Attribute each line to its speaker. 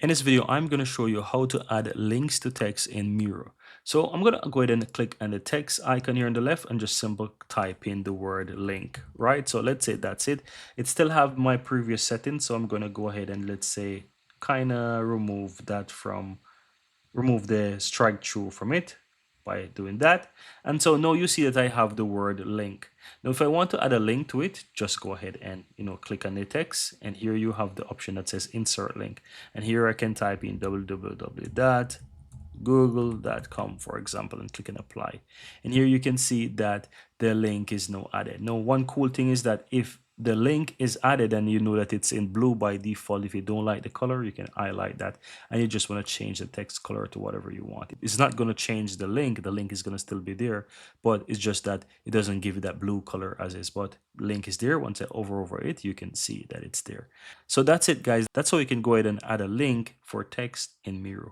Speaker 1: In this video, I'm going to show you how to add links to text in Miro. So I'm going to go ahead and click on the text icon here on the left and just simple type in the word link, right? So let's say that's it. It still have my previous settings. So I'm going to go ahead and let's say kind of remove the strike through from it by doing that. And so now you see that I have the word link. Now if I want to add a link to it, just go ahead and click on the text, and here you have the option that says insert link, and here I can type in www.google.com, for example, and click on apply, and here you can see that the link is now added. Now one cool thing is that if the link is added and you know that it's in blue by default, if you don't like the color, you can highlight that, and you just want to change the text color to whatever you want. It's not going to change the link is going to still be there, but it's just that it doesn't give you that blue color as is, but link is there. Once I over it, you can see that it's there. So that's it, guys. That's how you can go ahead and add a link for text in Miro.